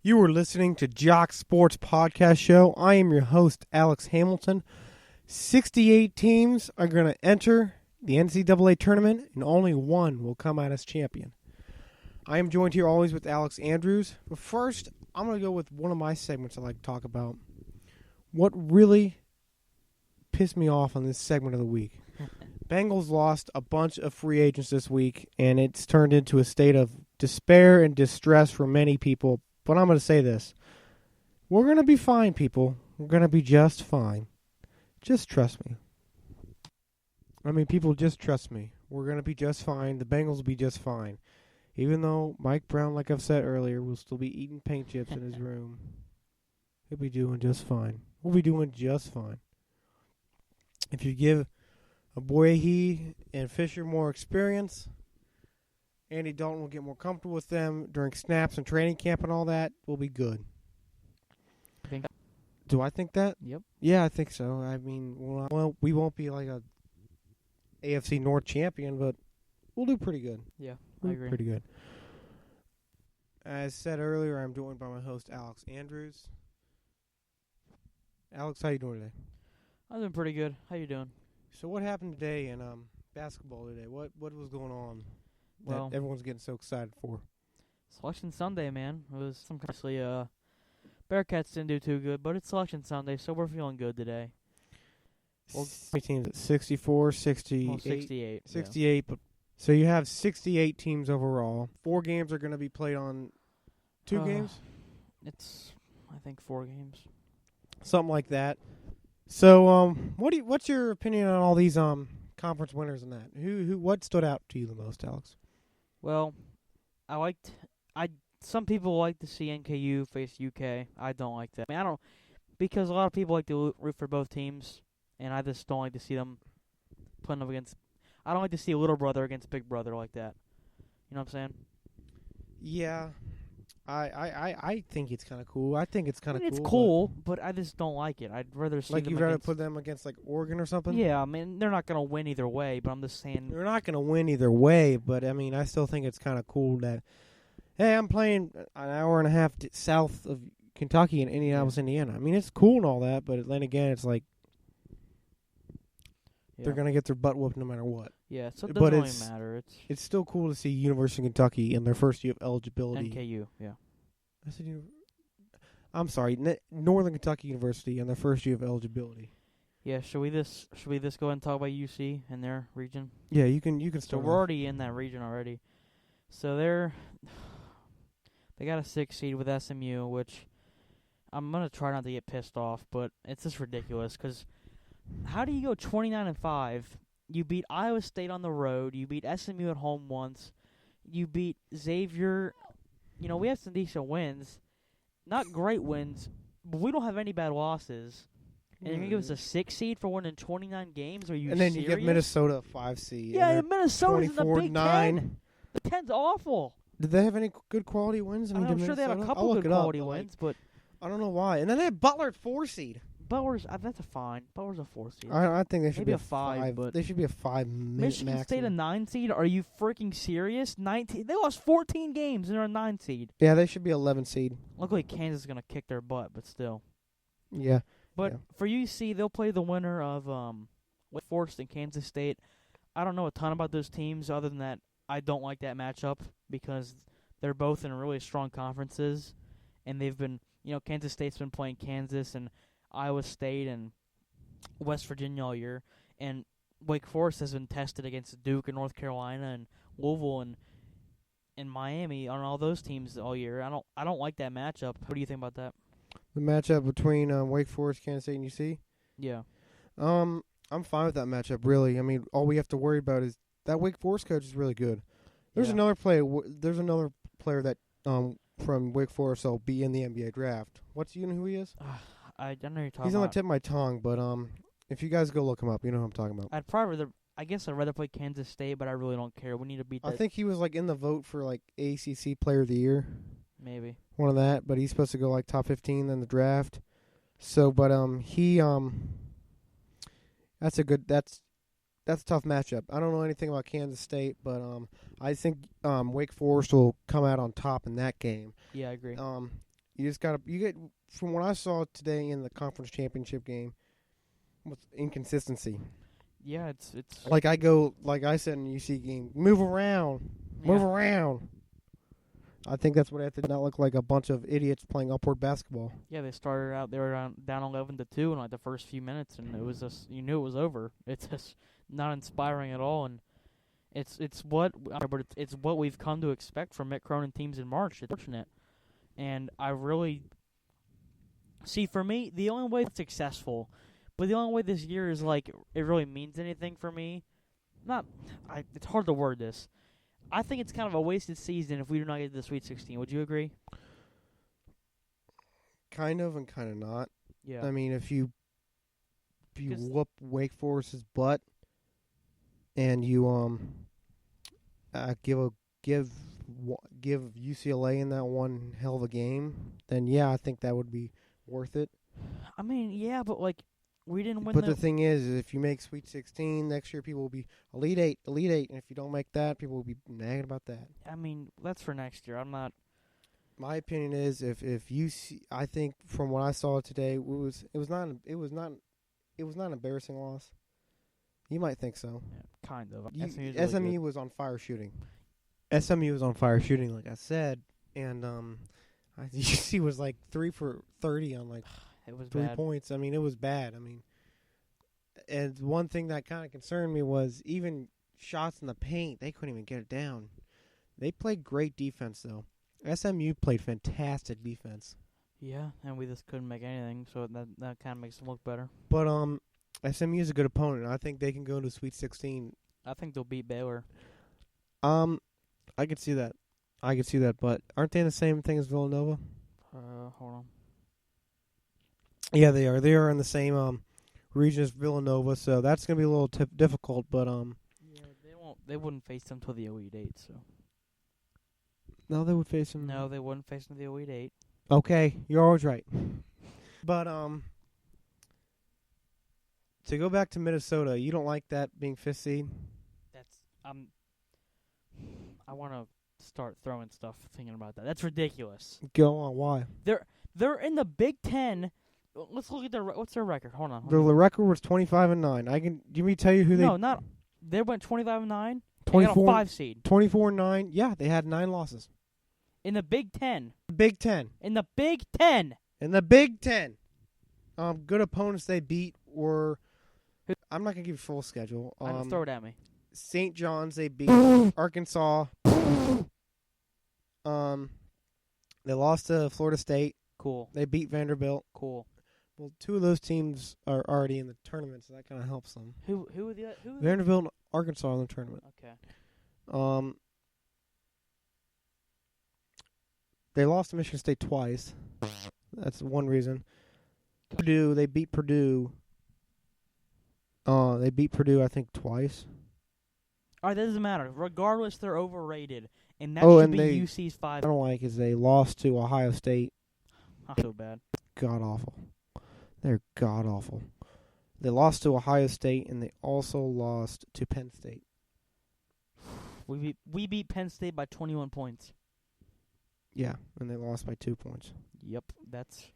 You are listening to Jacsports podcast show. I am your host, Alex Hamilton. 68 teams are going to enter the NCAA tournament, and only one will come out as champion. I am joined here always with Alex Andrews. But first, I'm going to go with one of my segments I like to talk about. What really pissed me off on this segment of the week. Bengals lost a bunch of free agents this week, and it's turned into a state of despair and distress for many people. But I'm going to say this. We're going to be fine, people. We're going to be just fine. Just trust me. People, just trust me. We're going to be just fine. The Bengals will be just fine. Even though Mike Brown, like I've said earlier, will still be eating paint chips in his room. He'll be doing just fine. We'll be doing just fine. If you give Aboyehi and Fisher more experience, Andy Dalton will get more comfortable with them during snaps and training camp and all that. We'll be good. Do I think that? Yep. Yeah, I think so. Well, we won't be like a AFC North champion, but we'll do pretty good. Yeah, we'll I agree. Pretty good. As said earlier, I'm joined by my host, Alex Andrews. Alex, how you doing today? I'm doing pretty good. How you doing? So what happened today in basketball today? What was going on Well, that everyone's getting so excited for? Selection Sunday, man. It was obviously Bearcats didn't do too good, but it's Selection Sunday, so we're feeling good today. Well, teams at 64, 68. Well, 68. 68, Yeah. but so you have 68 teams overall. 4 games are going to be played on 2 games? It's, I think, 4 games. Something like that. So, what's your opinion on all these conference winners and that? What stood out to you the most, Alex? Well, some people like to see NKU face UK. I don't like that. I don't, because a lot of people like to root for both teams, and I just don't like to see them putting up against. I don't like to see a little brother against big brother like that. You know what I'm saying? Yeah, I think it's kind of cool. I think it's kind of cool. It's cool, but I just don't like it. I'd rather see like them you'd rather against, put them against like Oregon or something. Yeah, I mean they're not gonna win either way, but I'm just saying they're not gonna win either way. But I still think it's kind of cool that hey, I'm playing an hour and a half south of Kentucky in Indianapolis, Indiana. It's cool and all that, but then again, it's like they're gonna get their butt whooped no matter what. Yeah, so it doesn't really matter. It's still cool to see University of Kentucky in their first year of eligibility. NKU, yeah. I'm sorry, Northern Kentucky University in their first year of eligibility. Yeah, should we just go ahead and talk about UC and their region? Yeah, you can So start. we're already in that region already. So they got a 6 seed with SMU, which I'm gonna try not to get pissed off, but it's just ridiculous. Because how do you go 29-5? You beat Iowa State on the road. You beat SMU at home once. You beat Xavier. We have some decent wins. Not great wins, but we don't have any bad losses. And you're going to give us a 6 seed for winning 29 games? Are you serious? And then you give Minnesota a 5 seed. Yeah, and Minnesota's in the Big 24-9. Ten. The 10's awful. Did they have any good quality wins? I'm sure they have a couple good quality wins, but I don't know why. And then they had Butler at 4 seed. Butler's that's a fine. Butler's a 4 seed. I think they should Maybe be a 5, but they should be a 5. Michigan maximum. State a 9 seed? Are you freaking serious? 19. They lost 14 games and they're a 9 seed. Yeah, they should be 11 seed. Luckily, Kansas is gonna kick their butt, but still. Yeah. But for UC, they'll play the winner of Wake Forest and Kansas State. I don't know a ton about those teams other than that I don't like that matchup because they're both in really strong conferences, and they've been, Kansas State's been playing Kansas and Iowa State and West Virginia all year, and Wake Forest has been tested against Duke and North Carolina and Louisville and Miami on all those teams all year. I don't like that matchup. What do you think about that? The matchup between Wake Forest, Kansas State, and UC? Yeah. I'm fine with that matchup, really. All we have to worry about is that Wake Forest coach is really good. There's another player. There's another player that from Wake Forest will be in the NBA draft. You know who he is? I don't know who you're talking He's about. on the tip of my tongue, but if you guys go look him up, you know who I'm talking about. I'd rather play Kansas State, but I really don't care. We need to beat that. I think he was in the vote for ACC Player of the Year. Maybe. One of that, but he's supposed to go top 15 in the draft. So, but he that's a tough matchup. I don't know anything about Kansas State, but I think Wake Forest will come out on top in that game. Yeah, I agree. You just gotta. You get from what I saw today in the conference championship game, with inconsistency. Yeah, it's Like I said in the UC game, move around. I think that's what it had to not look like a bunch of idiots playing upward basketball. Yeah, they started out. They were down 11-2 in like the first few minutes, and it was just you knew it was over. It's just not inspiring at all, and it's what we've come to expect from Mick Cronin teams in March. It's fortunate, and I really see for me the only way it's successful, but the only way this year is like it really means anything for me. It's hard to word this. I think it's kind of a wasted season if we do not get to the Sweet 16. Would you agree? Kind of and kind of not. Yeah. I mean, if you whoop Wake Forest's butt and you give UCLA in that one hell of a game, then yeah, I think that would be worth it. I mean, yeah, but like we didn't win. But the thing is, if you make Sweet 16 next year, people will be Elite Eight, and if you don't make that, people will be nagging about that. I mean, that's for next year. I'm not. My opinion is, if you see, I think from what I saw today, it was not an embarrassing loss. You might think so. Yeah, kind of. SMU was on fire shooting. SMU was on fire shooting, like I said, and UC was like 3 for 30 on like it was 3 bad. points. I mean, it was bad. I mean, and one thing that kind of concerned me was even shots in the paint, they couldn't even get it down. They played great defense, though. SMU played fantastic defense. Yeah, and we just couldn't make anything, so that kind of makes them look better. But SMU is a good opponent. I think they can go to Sweet 16. I think they'll beat Baylor. I could see that. But aren't they in the same thing as Villanova? Hold on. Yeah, they are. They are in the same region as Villanova, so that's gonna be a little difficult. But yeah, they wouldn't face them till the Elite Eight. So no, they would face them. No, they wouldn't face them till the Elite Eight. Okay, you're always right. But to go back to Minnesota, you don't like that being 5th seed? That's I want to start throwing stuff thinking about that. That's ridiculous. Go on. Why? They're in the Big Ten. Let's look at what's their record. Hold on. The record was 25-9. I can. Do you mean tell you who they? No, not. They went 25-9. 24. They got a 5 seed. 24-9. Yeah, they had 9 losses. In the Big Ten. Big Ten. In the Big Ten. In the Big Ten. Good opponents they beat were. I'm not gonna give you full schedule. Just throw it at me. St. John's they beat. Arkansas. They lost to Florida State. Cool. They beat Vanderbilt. Cool. Well, 2 of those teams are already in the tournament, so that kind of helps them. Who are the Vanderbilt and Arkansas are in the tournament. Okay. They lost to Michigan State twice. That's one reason. Purdue, they beat Purdue. They beat Purdue, I think, twice. All right, that doesn't matter. Regardless, they're overrated, and that should be UC's 5. I don't like is they lost to Ohio State. Not so bad. God awful. They're god awful. They lost to Ohio State, and they also lost to Penn State. We beat Penn State by 21 points. Yeah, and they lost by 2 points. Yep, that's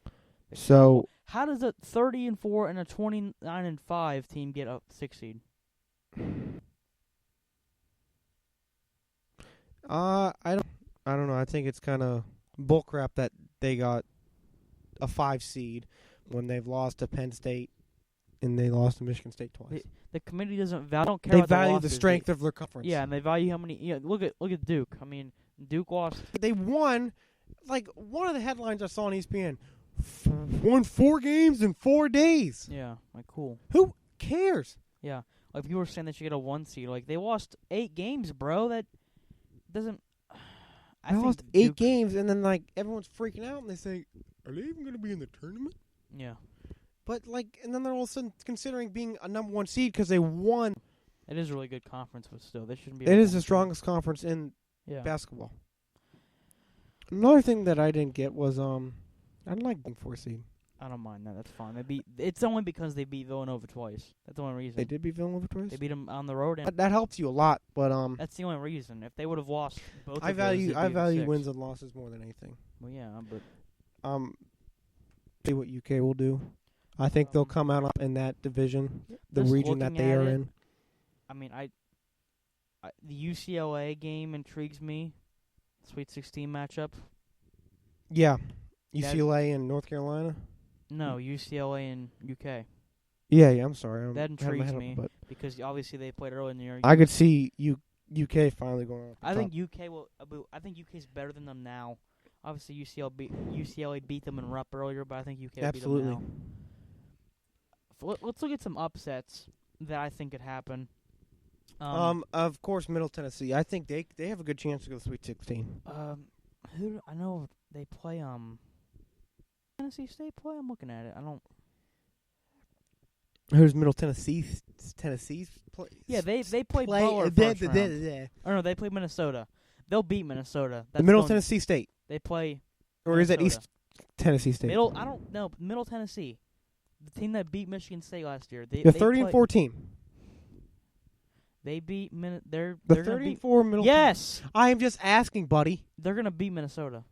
so. How does a 30-4 and a 29-5 team get a 6 seed? I don't know. I think it's kind of bullcrap that they got a 5 seed when they've lost to Penn State and they lost to Michigan State twice. The committee doesn't value. I don't care. They about value the the strength of their conference. Yeah, and they value how many. Yeah, look at Duke. I mean, Duke lost. They won. Like one of the headlines I saw on ESPN, won 4 games in 4 days. Yeah, like cool. Who cares? Yeah, like people were saying they should get a 1 seed. Like they lost 8 games, bro. That doesn't. I lost 8 games, and then like everyone's freaking out, and they say, "Are they even going to be in the tournament?" Yeah. But like, and then they're all of a sudden considering being a number 1 seed because they won. It is a really good conference, but still, they shouldn't be. It is the strongest conference in basketball. Another thing that I didn't get was I didn't like being 4 seed. I don't mind that. That's fine. It's only because they beat Villanova twice. That's the only reason. They did beat Villanova twice? They beat them on the road. And that helps you a lot, but that's the only reason. If they would have lost both I value wins and losses more than anything. Well, yeah, but See what UK will do. I think they'll come out up in that division, the Just region that looking they at are it, in. I mean, the UCLA game intrigues me. Sweet 16 matchup. Yeah, UCLA and North Carolina. No, UCLA and UK. Yeah, I'm sorry. That intrigues me because obviously they played early in the year. I could see UK finally going up. I think UK will. I think UK is better than them now. Obviously, UCLA beat them in Rupp earlier, but I think UK will beat them now. Let's look at some upsets that I think could happen. Of course, Middle Tennessee. I think they have a good chance to go to the Sweet 16. I know they play Tennessee State play. I'm looking at it. I don't. Who's Middle Tennessee? Tennessee's play? Yeah, they play Butler first round. Or no, they play Minnesota. They'll beat Minnesota. The Middle Tennessee State. They play. Or Minnesota. is it East Tennessee State? I don't know. Middle Tennessee, the team that beat Michigan State last year. They're 30-14. They beat They're 30-4 Middle. Yes, I am just asking, buddy. They're gonna beat Minnesota.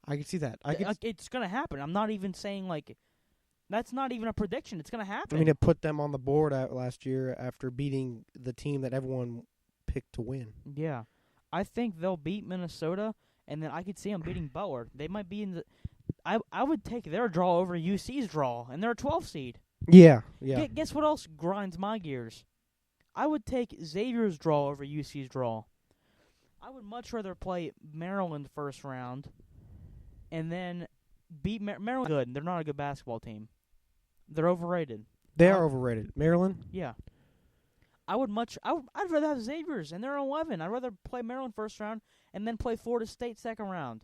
I can see that. It's gonna happen. I'm not even saying that's not even a prediction. It's gonna happen. I mean, it put them on the board last year after beating the team that everyone picked to win. Yeah, I think they'll beat Minnesota, and then I could see them beating Butler. They might be in the. I would take their draw over UC's draw, and they're a 12 seed. Yeah. Guess what else grinds my gears? I would take Xavier's draw over UC's draw. I would much rather play Maryland first round, and then beat Maryland. Good. They're not a good basketball team. They're overrated. They are overrated. Maryland? Yeah. I'd rather have Xavier's, and they're 11. I'd rather play Maryland first round and then play Florida State second round.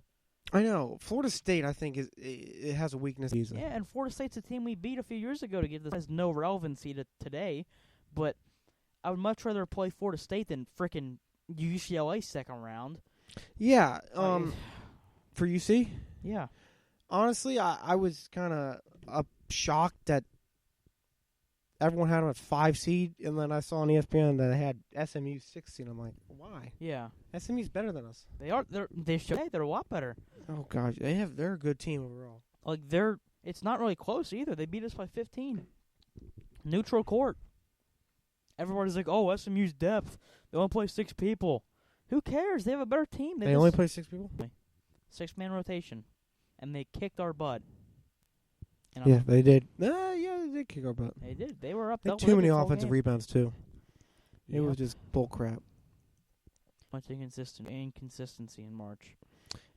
I know. Florida State, I think, it has a weakness. Yeah, and Florida State's a team we beat a few years ago to get this. Has no relevancy to today, but I would much rather play Florida State than frickin' UCLA second round. Yeah. For UC? Yeah. Honestly, I was kind of shocked that everyone had them at 5 seed, and then I saw on ESPN that they had SMU 6 seed. I'm like, why? Yeah. SMU's better than us. They are. They're a lot better. Oh gosh, they're a good team overall. It's not really close either. They beat us by 15. Neutral court. Everybody's like, oh, SMU's depth. They only play 6 people. Who cares? They have a better team. They only play 6 people? 6-man rotation. And they kicked our butt. Yeah, they did. Yeah, they did kick our butt. They did. They were up. They had too many offensive rebounds, too. It was just bull crap. Much inconsistency in March.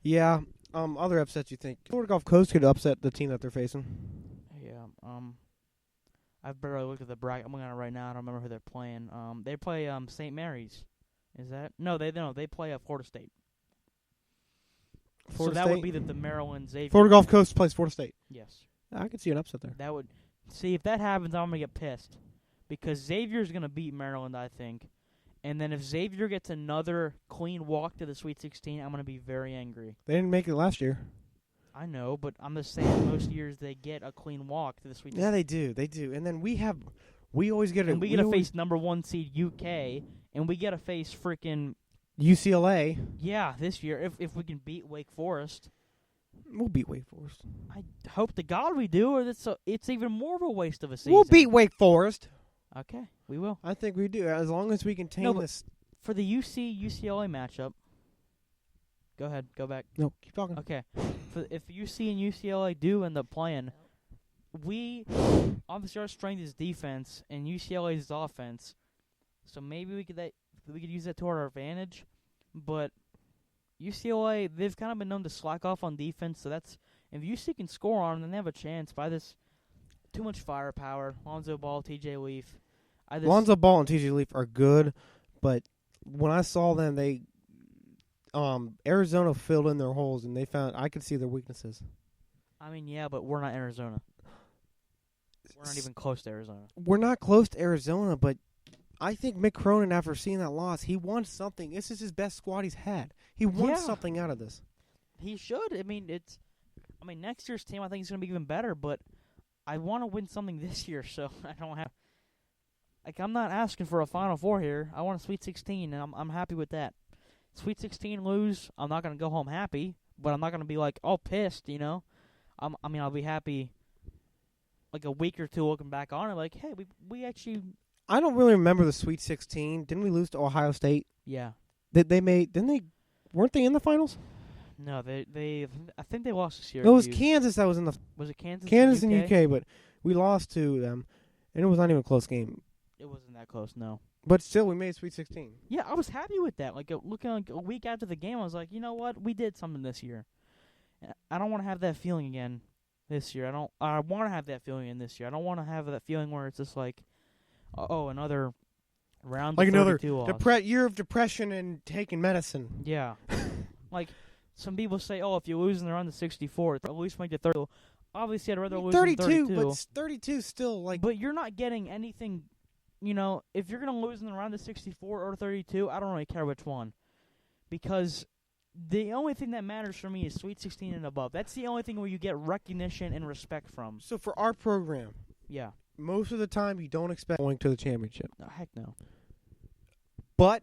Yeah. Other upsets you think? Florida Gulf Coast could upset the team that they're facing. Yeah. I've barely looked at the bracket. I'm looking at it right now. I don't remember who they're playing. They play St. Mary's. Is that? No, they play Florida State. Florida State? That would be the Maryland Xavier. Florida Gulf Coast plays Florida State. Yes. I could see an upset there. That would see if that happens. I'm gonna get pissed because Xavier's gonna beat Maryland, I think, and then if Xavier gets another clean walk to the Sweet 16, I'm gonna be very angry. They didn't make it last year. I know, but I'm just saying most years they get a clean walk to the Sweet 16. Yeah, they do, and then we always get it. And we get to face number 1 seed UK, and we get to face freaking UCLA. Yeah, this year if we can beat Wake Forest. We'll beat Wake Forest. I hope to God we do, or it's even more of a waste of a season. We'll beat Wake Forest. Okay, we will. I think we do, as long as we contain this. For the UC-UCLA matchup, go ahead, go back. No, keep talking. Okay, if UC and UCLA do end up playing, we obviously our strength is defense, and UCLA is offense, so maybe we could use that to our advantage, but UCLA, they've kind of been known to slack off on defense, so that's if UC can score on them, then they have a chance. By this, too much firepower. Lonzo Ball, T.J. Leaf. Lonzo Ball and T.J. Leaf are good, but when I saw them, Arizona filled in their holes, and I could see their weaknesses. I mean, yeah, but we're not Arizona. We're not even close to Arizona. We're not close to Arizona, but I think Mick Cronin, after seeing that loss, he wants something. This is his best squad he's had. He wants something out of this. He should. I mean, next year's team I think is going to be even better, but I want to win something this year, so I don't have. I'm not asking for a Final Four here. I want a Sweet 16, and I'm happy with that. Sweet 16 lose, I'm not going to go home happy, but I'm not gonna be like all pissed. I'll be happy. Like a week or two looking back on it, like, hey, we actually. I don't really remember the Sweet 16. Didn't we lose to Ohio State? Yeah. Weren't they in the finals? No, I think they lost this year. No, it was Kansas that was in the. Was it Kansas? Kansas and UK, but we lost to them, and it was not even a close game. It wasn't that close, no. But still, we made Sweet 16. Yeah, I was happy with that. Like, looking like a week after the game, I was like, you know what? We did something this year. I don't want to have that feeling again this year. I want to have that feeling again this year. I don't want to have that feeling where it's just like, another round like of 32 another year of depression and taking medicine. Yeah. Like, some people say, if you lose in the round of 64, at least make it 30. Obviously, I'd rather lose in 32. But 32 still, like... But you're not getting anything, if you're going to lose in the round of 64 or 32, I don't really care which one. Because the only thing that matters for me is Sweet 16 and above. That's the only thing where you get recognition and respect from. So for our program... Yeah. Most of the time, you don't expect going to the championship. No, heck no. But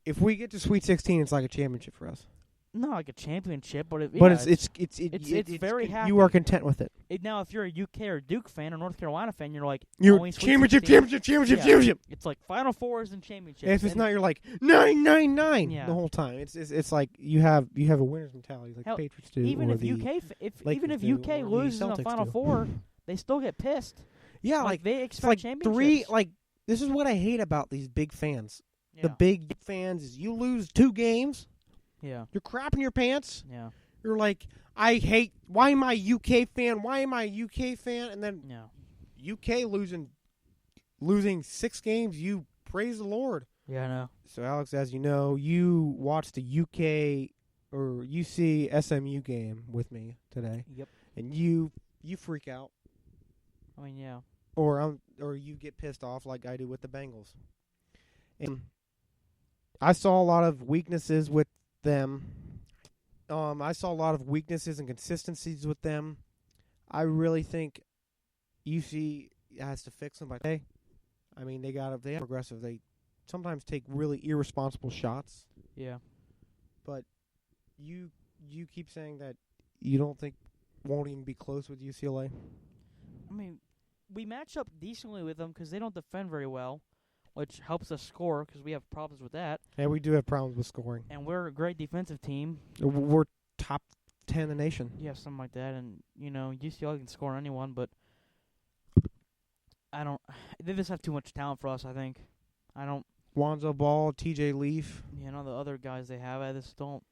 if we get to Sweet 16, it's like a championship for us. Not like a championship, but it's very happy. You are content with it. Now, if you're a UK or Duke fan or North Carolina fan, you're like, championship. It's like Final Fours and championships. And if it's not, you're like 9 yeah. the whole time. It's like you have a winner's mentality, like the Patriots do. Even if UK loses in the Final Four, they still get pissed. Yeah, like they expect championships. This is what I hate about these big fans. Yeah. The big fans is you lose 2 games. Yeah. You're crapping your pants. Yeah. You're like, why am I a UK fan? Why am I a UK fan? And then UK losing 6 games, you praise the Lord. Yeah, I know. So, Alex, as you know, you watched the UK or UC SMU game with me today. Yep. And you freak out. I mean, yeah. Or you get pissed off like I do with the Bengals. And I saw a lot of weaknesses with them. I saw a lot of weaknesses and consistencies with them. I really think UC has to fix them by today. I mean, they are progressive. They sometimes take really irresponsible shots. Yeah. But you keep saying that you don't think won't even be close with UCLA. I mean, we match up decently with them because they don't defend very well, which helps us score because we have problems with that. Yeah, we do have problems with scoring. And we're a great defensive team. We're top 10 in the nation. Yeah, something like that. And, UCLA can score on anyone, but they just have too much talent for us, I think. Lonzo Ball, TJ Leaf. The other guys they have, I just don't.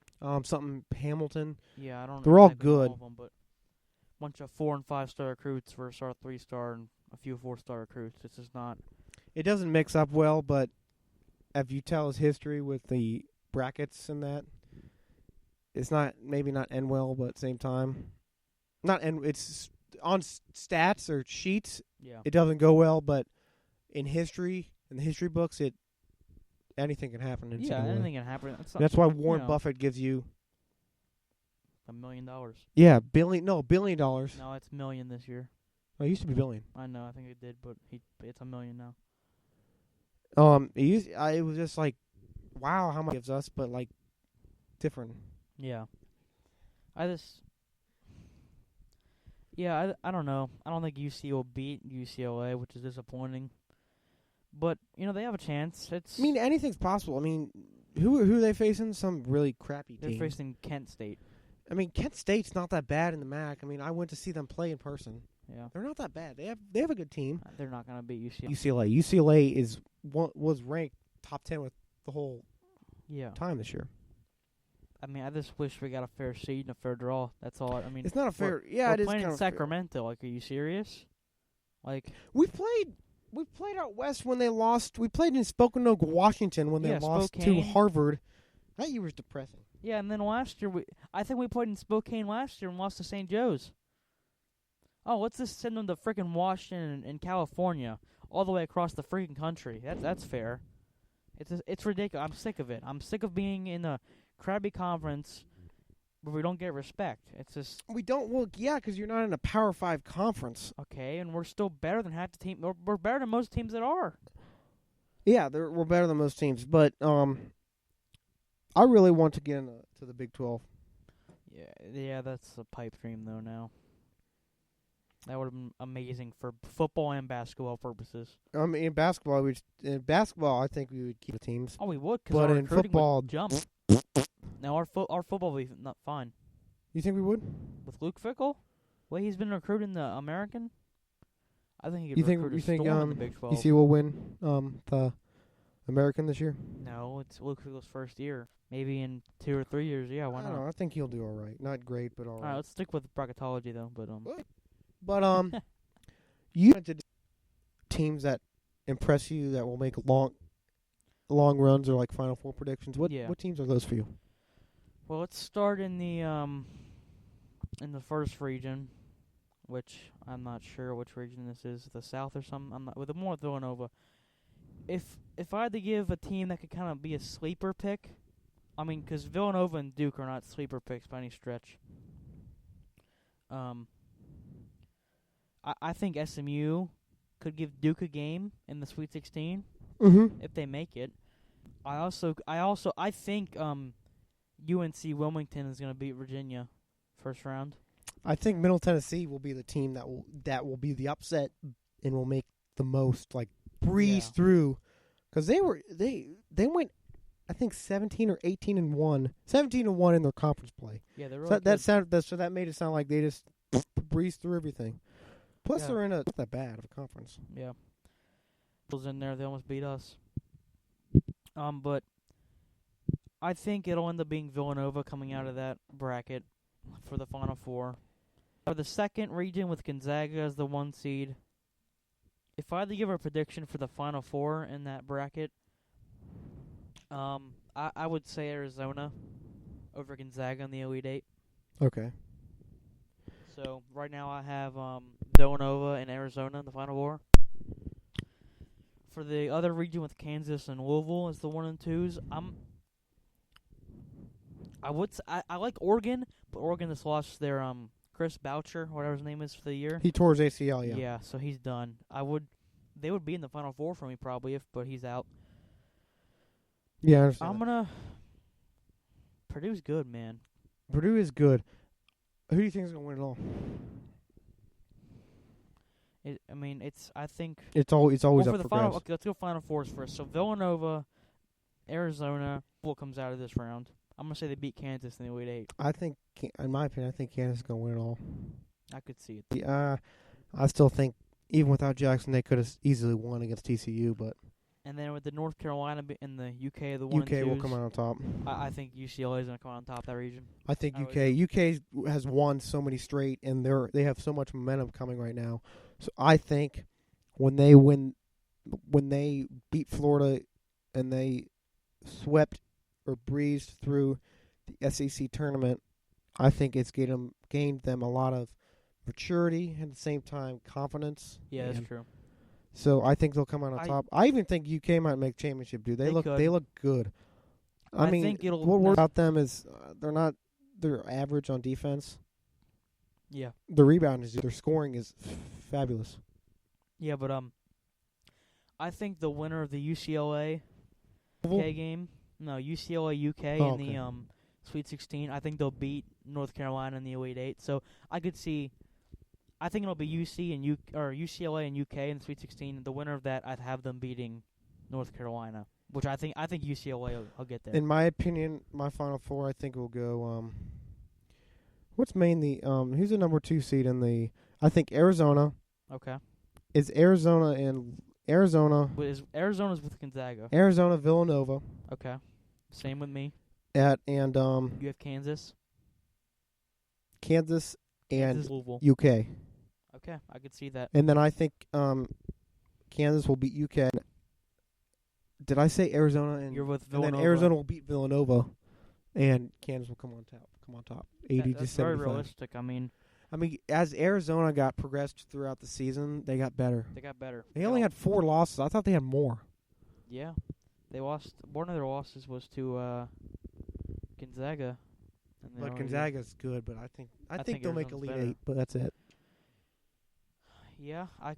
Something Hamilton. Yeah, I don't know. They're all good. All of them, but bunch of 4- and 5-star recruits versus our 3-star and a few 4-star recruits. It's just not. It doesn't mix up well, but if you tell his history with the brackets and that, it's maybe not end well, but at the same time, it's on stats or sheets. Yeah. It doesn't go well, but in the history books, anything can happen. Anything can happen. That's why Warren Buffett gives you $1 million. Yeah, $1 billion. No, it's million this year. Oh, it used to be billion. I know, I think it did, but it's $1 million now. It was just like, wow, how much it gives us, but like different. Yeah. I don't know. I don't think UC will beat UCLA, which is disappointing. But, they have a chance. Anything's possible. Who are they facing? Some really crappy team. They're facing Kent State. Kent State's not that bad in the MAC. I went to see them play in person. Yeah. They're not that bad. They have a good team. They're not going to beat UCLA. UCLA was ranked top 10 with the whole time this year. I just wish we got a fair seed and a fair draw. That's all. It's not a fair. Yeah, it is playing kind in of Sacramento. Like, are you serious? Like, we played out west when they lost. We played in Spokane, Washington when they lost to Harvard. That year was depressing. Yeah, and then last year I think we played in Spokane last year and lost to St. Joe's. Oh, let's just send them to freaking Washington and California, all the way across the freaking country. That's fair. It's ridiculous. I'm sick of it. I'm sick of being in a crappy conference where we don't get respect. It's just we don't. Well, yeah, because you're not in a Power 5 conference. Okay, and we're still better than half the team. We're better than most teams that are. Yeah, we're better than most teams, but I really want to get into the Big 12. Yeah, that's a pipe dream though. Now that would have been amazing for football and basketball purposes. I mean, in basketball, I think we would keep the teams. Oh, we would, because But our in recruiting football, would jump. Now our football will be not fine you think we would? with Luke Fickle. Way he's been recruiting the American. I think he could You think recruit you a think storm in the Big 12. ECU will win the American this year? No, it's Luke Fickle's first year. Maybe in 2 or 3 years. Yeah, why I not? don't know. I think he'll do all right. Not great, but all All right. right, let's stick with bracketology though. But you wanted teams that impress you that will make long runs or like Final Four predictions. What teams are those for you? Well, let's start in the first region, which I'm not sure which region this is, the South or something. I'm not with more Villanova. If I had to give a team that could kind of be a sleeper pick, I mean, because Villanova and Duke are not sleeper picks by any stretch. I think SMU could give Duke a game in the Sweet 16 if they make it. I think UNC Wilmington is going to beat Virginia first round. I think Middle Tennessee will be the team that will be the upset and will make the most breeze through, because they went I think 17 or 18-1, 17-1 in their conference play. Yeah, they're really so that made it sound like they just breezed through everything. Plus, they're in not that bad of a conference. Yeah, was in there. They almost beat us. But I think it'll end up being Villanova coming out of that bracket for the Final Four. For the second region with Gonzaga as the 1 seed, if I had to give a prediction for the Final Four in that bracket, I would say Arizona over Gonzaga in the Elite Eight. Okay. So right now I have Villanova and Arizona in the Final Four. For the other region with Kansas and Louisville as the 1 and 2s, I like Oregon, but Oregon just lost their Chris Boucher, whatever his name is, for the year. He tore his ACL, yeah. Yeah, so he's done. They would be in the Final Four for me probably but he's out. Yeah, I understand. Purdue's good, man. Purdue is good. Who do you think is going to win it all? I think it's always for up the for final. grabs. Okay, let's go Final Fours first. So Villanova, Arizona, what comes out of this round? I'm gonna say they beat Kansas in the Elite Eight. I think, in my opinion, Kansas is going to win it all. I could see it. Yeah, I still think even without Jackson, they could have easily won against TCU, but. And then with the North Carolina and the UK, the 1 and 2s, UK will come out on top. I think UCLA is going to come out on top of that region. I think UK has won so many straight, and they have so much momentum coming right now. So I think when they beat Florida and they swept or breezed through the SEC tournament, I think it's gained them a lot of maturity and at the same time confidence. Yeah, that's true. So I think they'll come out on top. I even think UK might make championship, dude. They look good. I mean, think what we're about them is they're average on defense. Yeah. The rebound their scoring is fabulous. Yeah, but I think the winner of the UCLA UK game, UCLA UK in the Sweet 16, I think they'll beat North Carolina in the Elite Eight. So I could see. I think it'll be UCLA and UK in the Sweet 16. The winner of that, I'd have them beating North Carolina, which I think UCLA will get there. In my opinion, my Final Four, I think will go. What's mainly who's the number 2 seed in the? I think Arizona. Okay. Is Arizona and Arizona? Arizona's with Gonzaga. Arizona, Villanova. Okay. Same with me. You have Kansas. Kansas and Louisville. UK. Okay, I could see that. And then I think Kansas will beat UK. Did I say Arizona? You're with Villanova. And then Arizona will beat Villanova, and Kansas will come on top. 80 to 75. That's very realistic. I mean, as Arizona got progressed throughout the season, they got better. They only had 4 losses. I thought they had more. Yeah, they lost. One of their losses was to Gonzaga. But Gonzaga's good, but I think they'll make Elite Eight, but that's it. Yeah, I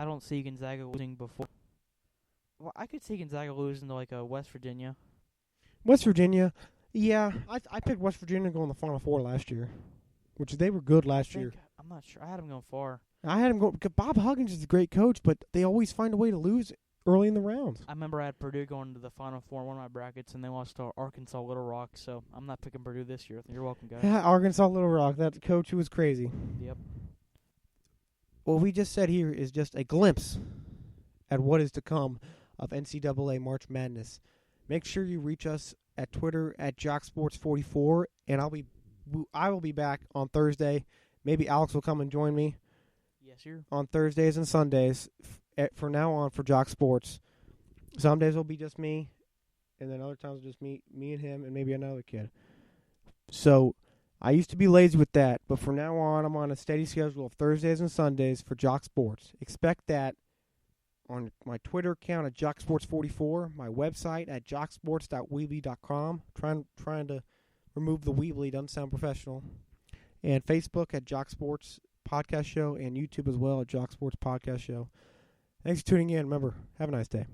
don't see Gonzaga losing before. Well, I could see Gonzaga losing to a West Virginia. West Virginia, Yeah, I picked West Virginia to go in the Final Four last year, which they were good last year. I'm not sure. I had them going far. I had them go because Bob Huggins is a great coach, but they always find a way to lose early in the rounds. I remember I had Purdue going to the Final Four in one of my brackets, and they lost to Arkansas Little Rock, so I'm not picking Purdue this year. You're welcome, guys. Yeah, Arkansas Little Rock, that coach who was crazy. Yep. What we just said here is just a glimpse at what is to come of NCAA March Madness. Make sure you reach us at Twitter at Jacsports44, and I will be back on Thursday. Maybe Alex will come and join me. Yes, sir. On Thursdays and Sundays for now on for Jock Sports. Some days will be just me, and then other times just me and him, and maybe another kid. So I used to be lazy with that, but from now on, I'm on a steady schedule of Thursdays and Sundays for Jock Sports. Expect that on my Twitter account at Jacsports44, my website at jocksports.weebly.com. Trying to remove the Weebly, doesn't sound professional. And Facebook at Jock Sports Podcast Show, and YouTube as well at Jock Sports Podcast Show. Thanks for tuning in. Remember, have a nice day.